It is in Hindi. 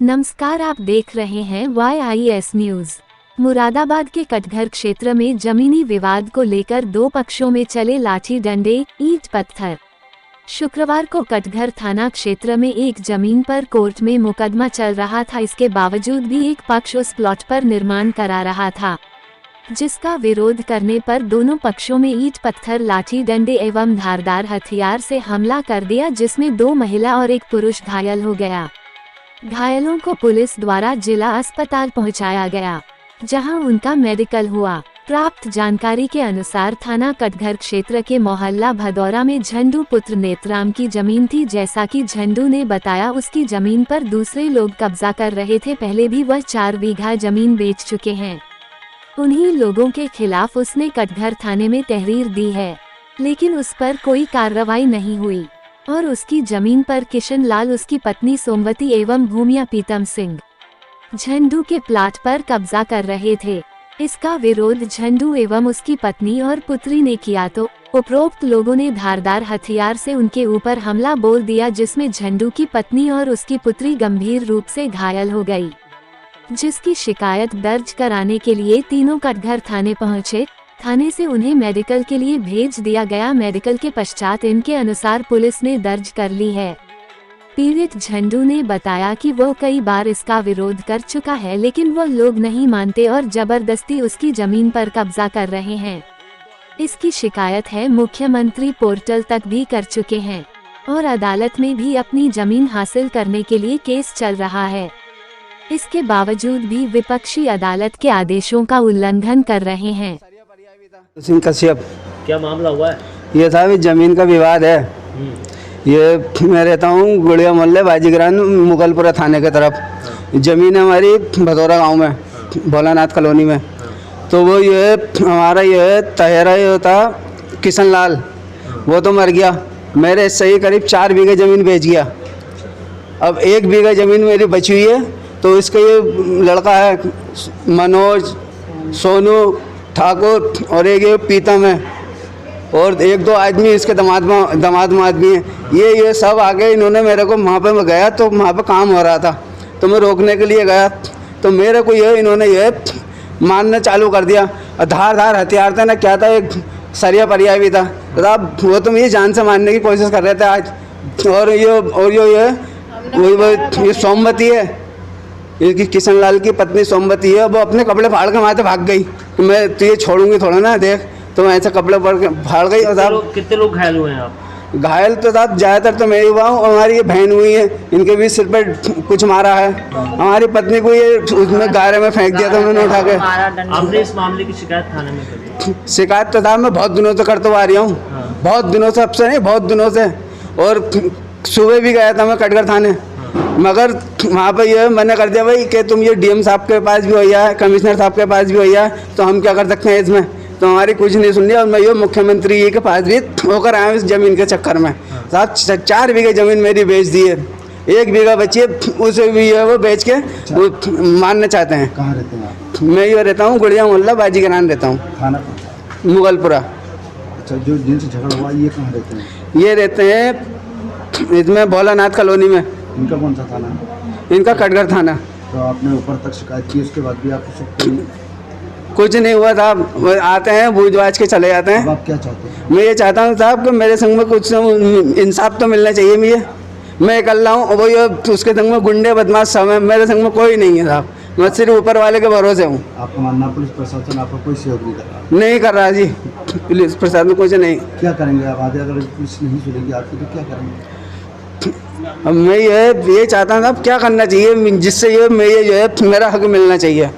नमस्कार, आप देख रहे हैं YIS न्यूज। मुरादाबाद के कटघर क्षेत्र में जमीनी विवाद को लेकर दो पक्षों में चले लाठी डंडे, ईंट पत्थर। शुक्रवार को कटघर थाना क्षेत्र में एक जमीन पर कोर्ट में मुकदमा चल रहा था। इसके बावजूद भी एक पक्ष उस प्लॉट पर निर्माण करा रहा था, जिसका विरोध करने पर दोनों पक्षों में ईंट पत्थर, लाठी डंडे एवं धारदार हथियार से हमला कर दिया, जिसमें 2 महिला और 1 पुरुष घायल हो गया। घायलों को पुलिस द्वारा जिला अस्पताल पहुंचाया गया, जहां उनका मेडिकल हुआ। प्राप्त जानकारी के अनुसार थाना कटघर क्षेत्र के मोहल्ला भदौरा में झंडू पुत्र नेतराम की जमीन थी। जैसा कि झंडू ने बताया, उसकी जमीन पर दूसरे लोग कब्जा कर रहे थे। पहले भी वह 4 बीघा जमीन बेच चुके हैं। उन्हीं लोगों के खिलाफ उसने कटघर थाने में तहरीर दी है, लेकिन उस पर कोई कार्रवाई नहीं हुई और उसकी जमीन पर किशन लाल, उसकी पत्नी सोमवती एवं भूमिया पीतम सिंह झंडू के प्लाट पर कब्जा कर रहे थे। इसका विरोध झंडू एवं उसकी पत्नी और पुत्री ने किया तो उपरोक्त लोगों ने धारदार हथियार से उनके ऊपर हमला बोल दिया, जिसमें झंडू की पत्नी और उसकी पुत्री गंभीर रूप से घायल हो गई, जिसकी शिकायत दर्ज कराने के लिए तीनों कटघर थाने पहुंचे। थाने से उन्हें मेडिकल के लिए भेज दिया गया। मेडिकल के पश्चात इनके अनुसार पुलिस ने दर्ज कर ली है। पीड़ित झंडू ने बताया कि वो कई बार इसका विरोध कर चुका है, लेकिन वो लोग नहीं मानते और जबरदस्ती उसकी जमीन पर कब्जा कर रहे हैं। इसकी शिकायत है मुख्यमंत्री पोर्टल तक भी कर चुके हैं और अदालत में भी अपनी जमीन हासिल करने के लिए केस चल रहा है। इसके बावजूद भी विपक्षी अदालत के आदेशों का उल्लंघन कर रहे हैं। सिंह कश्यप, क्या मामला हुआ है? ये साहब जमीन का विवाद है। ये मैं रहता हूँ गुड़िया मोहल्ले बाजीगरान मुगलपुरा थाने के तरफ। जमीन है हमारी भदौरा गांव में, भोलानाथ कॉलोनी में। तो वो ये हमारा ये तहेरा ये होता किशन लाल, वो तो मर गया। मेरे इससे ही करीब 4 बीघे ज़मीन बेच गया। अब 1 बीघा ज़मीन मेरी बची हुई है। तो इसका ये लड़का है मनोज, सोनू ठाकुर और एक ये पीतम है और 1-2 आदमी इसके दामाद आदमी हैं। ये सब आगे इन्होंने मेरे को वहाँ पे मैं गया तो वहाँ पे काम हो रहा था, तो मैं रोकने के लिए गया तो मेरे को ये इन्होंने ये मारना चालू कर दिया। धारदार हथियार था ना, क्या था, एक सरिया परिया भी था। तो आप वो तो मुझे जान से मारने की कोशिश कर रहे थे आज। और ये सोमवती है, ये किशन लाल की पत्नी सोमवती है। वो अपने कपड़े फाड़ के वहाँ से भाग गई कि मैं तुझे छोड़ूंगी थोड़ा ना, देख। तो मैं ऐसे कपड़े फाड़ गई। और कितने लोग घायल हुए हैं आप? घायल तो साहब ज़्यादातर तो मैं हुआ हूँ, हमारी ये बहन हुई है, इनके भी सिर पे कुछ मारा है। हमारी पत्नी को ये उसमें गारे में फेंक दिया था उन्होंने उठा के। आपने इस मामले की शिकायत थाने में करी? शिकायत तो साहब मैं बहुत दिनों से करते आ रही हूँ, बहुत दिनों से, अब से नहीं, बहुत दिनों से। और सुबह भी गया था मैं कटघर थाने, मगर वहाँ पर ये मैंने कर दिया भाई कि तुम ये DM साहब के पास भी होया है, कमिश्नर साहब के पास भी होया है, तो हम क्या कर सकते हैं इसमें। तो हमारी कुछ नहीं सुन लिया और मैं ये मुख्यमंत्री जी के पास भी होकर आया हूँ इस ज़मीन के चक्कर में। साहब 4 बीघे ज़मीन मेरी बेच दी है, 1 बीघा बची है, उसे भी है वो बेच के वो मारना चाहते हैं। कहाँ रहते हैं आप? मैं ये रहता हूँ गुड़िया मोहल्ला बाजीगरान रहता हूँ, थाना मुगलपुरा। अच्छा, जो जिनसे झगड़ा हुआ ये कहाँ रहते हैं? ये रहते हैं इसमें भोलानाथ कॉलोनी में। इनका कौन सा थाना है? इनका कटघर थाना। तो आपने ऊपर तक शिकायत की, उसके बाद भी आपको कुछ नहीं हुआ साहब। आते हैं बूझ-बाझ के चले जाते हैं। अब आप क्या चाहते हैं? मैं ये चाहता हूँ साहब कि मेरे संग में कुछ इंसाफ तो मिलना चाहिए मुझे। मैं अकेला हूँ, वो ये उसके संग में गुंडे बदमाश सब हैं, मेरे संग में कोई नहीं है साहब। मैं सिर्फ ऊपर वाले के भरोसे हूँ। आपका मानना पुलिस प्रशासन आपका कोई सहयोग नहीं कर रहा? नहीं कर रहा जी, पुलिस प्रशासन कुछ नहीं। क्या करेंगे आप आगे अगर पुलिस नहीं सुनेगी आपकी, तो क्या करेंगे? अब मैं ये चाहता हूँ साहब, क्या करना चाहिए जिससे ये मैं ये जो है मेरा हक मिलना चाहिए।